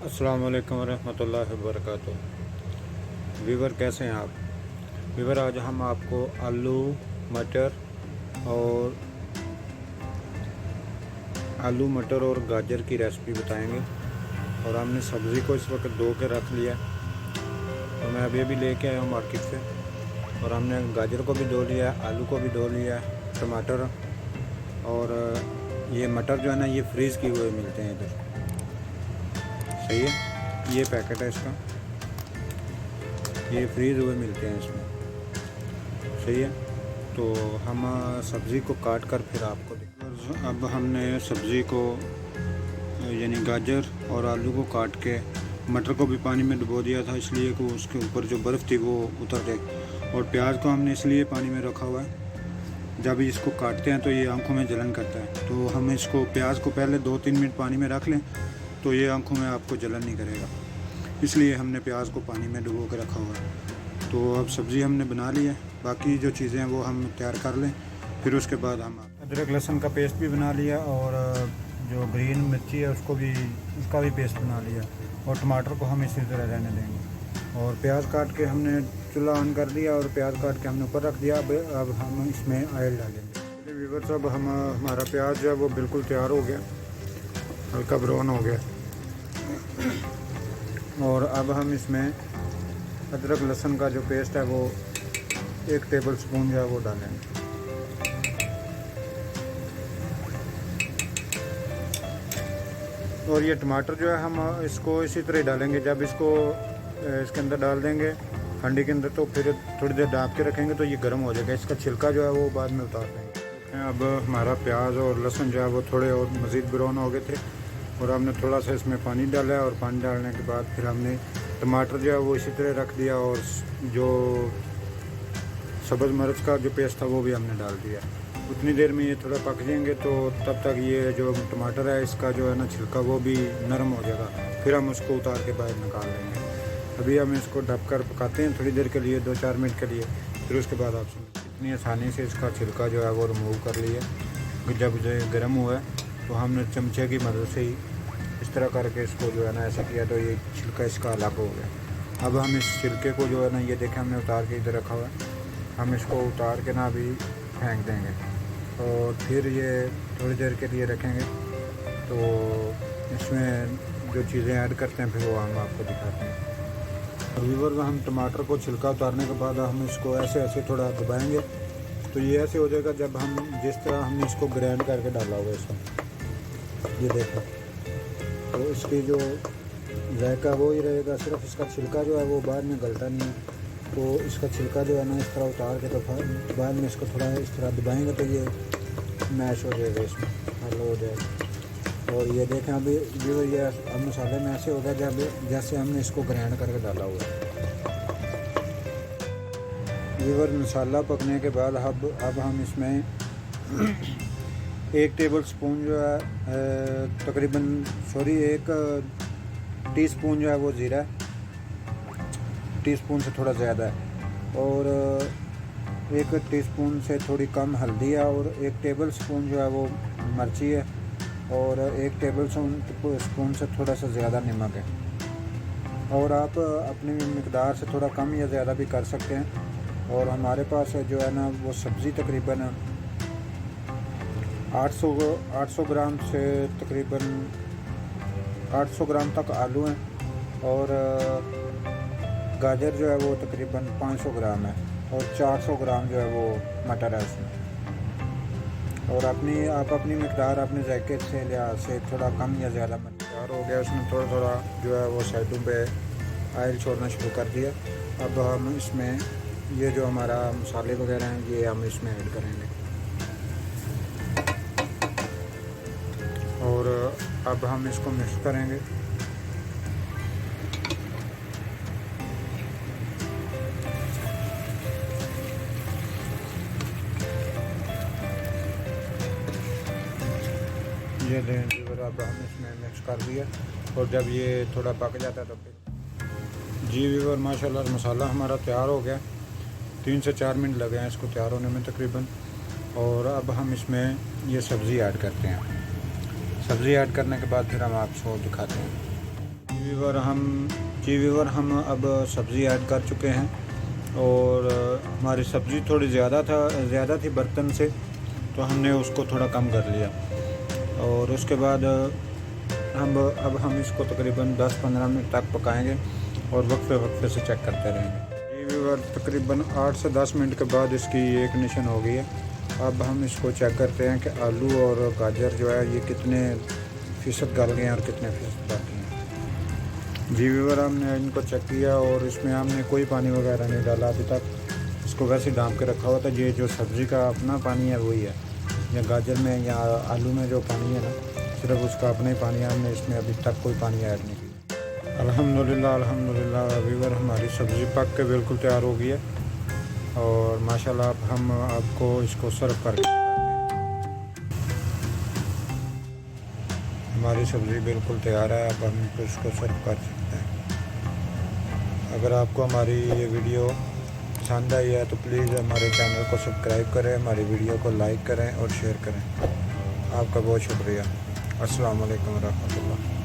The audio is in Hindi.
अस्सलाम वालेकुम रहमतुल्लाहि व बरकातुहू। वीवर कैसे हैं आप? वीवर आज हम आपको और आलू मटर और गाजर की रेसिपी बताएंगे। और हमने सब्ज़ी को इस वक्त धो के रख लिया, तो मैं अभी लेके आया हूँ मार्केट से। और हमने गाजर को भी धो लिया, आलू को भी धो लिया, टमाटर। और ये मटर जो है ना, ये फ्रीज़ किए हुए मिलते हैं इधर। सही है, ये पैकेट है इसका, ये फ्रीज़ हुए मिलते हैं इसमें। सही है, तो हम सब्ज़ी को काट कर फिर आपको देखें। अब हमने सब्ज़ी को यानी गाजर और आलू को काट के मटर को भी पानी में डुबो दिया था, इसलिए कि उसके ऊपर जो बर्फ़ थी वो उतर जाए। और प्याज को हमने इसलिए पानी में रखा हुआ है, जब इसको काटते हैं तो ये आंखों में जलन करता है, तो हम इसको प्याज को पहले 2-3 मिनट पानी में रख लें तो ये आंखों में आपको जलन नहीं करेगा, इसलिए हमने प्याज को पानी में डुबो के रखा हुआ है। तो अब सब्ज़ी हमने बना ली है, बाकी जो चीज़ें हैं वो हम तैयार कर लें। फिर उसके बाद हम अदरक लहसुन का पेस्ट भी बना लिया, और जो ग्रीन मिर्ची है उसका भी पेस्ट बना लिया। और टमाटर को हम इसी तरह रहने देंगे। और प्याज काट के हमने चूल्हा ऑन कर दिया और प्याज काट के हमने ऊपर रख दिया। अब हम इसमें ऑयल डालेंगे। व्यूअर्स, अब हमारा प्याज जो है वो बिल्कुल तैयार हो गया, हल्का ब्राउन हो गया। और अब हम इसमें अदरक लहसुन का जो पेस्ट है वो 1 टेबल स्पून जो है वो डालेंगे। और ये टमाटर जो है हम इसको इसी तरह डालेंगे। जब इसको इसके अंदर डाल देंगे हंडी के अंदर, तो फिर थोड़ी देर ढक के रखेंगे तो ये गर्म हो जाएगा। इसका छिलका जो है वो बाद में उतार देंगे। अब हमारा प्याज और लहसुन जो है वो थोड़े और मज़ीद ब्राउन हो गए थे, और हमने थोड़ा सा इसमें पानी डाला है। और पानी डालने के बाद फिर हमने टमाटर जो है वो इसी तरह रख दिया, और जो सब्ज़ मिर्च का जो पेस्ट था वो भी हमने डाल दिया। उतनी देर में ये थोड़ा पक जाएंगे, तो तब तक ये जो टमाटर है इसका जो है ना छिलका वो भी नरम हो जाएगा। फिर हम उसको उतार के बाहर निकाल लेंगे। अभी हम इसको ढक कर पकाते हैं थोड़ी देर के लिए, 2-4 मिनट के लिए। फिर उसके बाद आप इतनी आसानी से इसका छिलका जो है वो रिमूव कर लिया। जब जो गर्म हुआ है तो हमने चमचे की मदद से ही इस तरह करके इसको जो है ना ऐसा किया, तो ये छिलका इसका अलग हो गया। अब हम इस छिलके को जो है ना, ये देखें हमने उतार के इधर रखा हुआ है, हम इसको उतार के ना अभी फेंक देंगे। और फिर ये थोड़ी देर के लिए रखेंगे, तो इसमें जो चीज़ें ऐड करते हैं फिर वो हम आपको दिखाते हैं। और व्यूअर्स, हम टमाटर को छिलका उतारने के बाद हम इसको ऐसे ऐसे थोड़ा दबाएंगे, तो ये ऐसे हो जाएगा जब हम जिस तरह हमने इसको ग्राइंड करके डाला हुआ है इसमें, ये देखो, तो इसकी जो जायका वो ही रहेगा। सिर्फ इसका छिलका जो है वो बाद में गलता नहीं है, तो इसका छिलका जो है ना इस तरह उतार के तो बाद में इसको थोड़ा इस तरह दबाएंगे तो ये मैश हो जाएगा, इसमें हल हो जाएगा। और ये देखें अभी जो ये अब मसाले में ऐसे होगा जब जैसे हमने इसको ग्राइंड करके डाला हुआ है। व्यूअर, मसाला पकने के बाद अब हम इसमें 1 टेबल स्पून जो है तकरीबन 1 टीस्पून जो है वो ज़ीरा, टीस्पून से थोड़ा ज़्यादा है। और 1 टीस्पून से थोड़ी कम हल्दी है। और 1 टेबल स्पून जो है वो मिर्ची है। और 1 टेबल स्पून से थोड़ा सा ज़्यादा नमक है। और आप अपनी मिकदार से थोड़ा कम या ज़्यादा भी कर सकते हैं। और हमारे पास जो है ना वो सब्ज़ी तकरीबन 800 ग्राम से तकरीबन 800 ग्राम तक आलू हैं। और गाजर जो है वो तकरीबन 500 ग्राम है। और 400 ग्राम जो है वो मटर है उसमें। और आप अपनी मिकदार अपने जायके से लिहाज से थोड़ा कम या ज़्यादा तैयार हो गया। उसमें थोड़ा थोड़ा जो है वो साइडों पे ऑयल छोड़ना शुरू कर दिया। अब हम इसमें ये जो हमारा मसाले वगैरह हैं ये हम इसमें ऐड करेंगे। और अब हम इसको मिक्स करेंगे। ये दें, अब हम इसमें मिक्स कर दिया। और जब ये थोड़ा पक जाता है तो फिर जी व्यूअर, माशाल्लाह मसाला हमारा तैयार हो गया। 3 से 4 मिनट लगे हैं इसको तैयार होने में तकरीबन। और अब हम इसमें ये सब्ज़ी ऐड करते हैं। सब्ज़ी ऐड करने के बाद फिर हम आपको दिखाते हैं। जी व्यूवर हम अब सब्ज़ी ऐड कर चुके हैं और हमारी सब्ज़ी थोड़ी ज़्यादा थी बर्तन से, तो हमने उसको थोड़ा कम कर लिया। और उसके बाद अब हम इसको तकरीबन 10-15 मिनट तक पकाएंगे और वक्फे से चेक करते रहेंगे। जी व्यूवर तकरीबन 8 से 10 मिनट के बाद इसकी एक निशान हो गई है। अब हम इसको चेक करते हैं कि आलू और गाजर जो है ये कितने फ़ीसद गल गए हैं और कितने फ़ीसद बाकी हैं। जी व्यूवर हमने इनको चेक किया और इसमें हमने कोई पानी वगैरह नहीं डाला अभी तक, इसको वैसे ढाँप के रखा हुआ था। ये जो सब्ज़ी का अपना पानी है वही है, या गाजर में या आलू में जो पानी है ना, सिर्फ उसका अपना ही पानी है। हमने इसमें अभी तक कोई पानी ऐड नहीं किया। अल्हम्दुलिल्लाह व्यूवर हमारी सब्ज़ी पक के बिल्कुल तैयार हो गई है और माशाल्लाह अब हम आपको इसको सर्व करके हमारी सब्ज़ी बिल्कुल तैयार है। अब हम इसको सर्व कर सकते हैं। अगर आपको हमारी ये वीडियो पसंद आई है तो प्लीज़ हमारे चैनल को सब्सक्राइब करें, हमारी वीडियो को लाइक करें और शेयर करें। आपका बहुत शुक्रिया। अस्सलाम वालेकुम रहमतुल्लाह।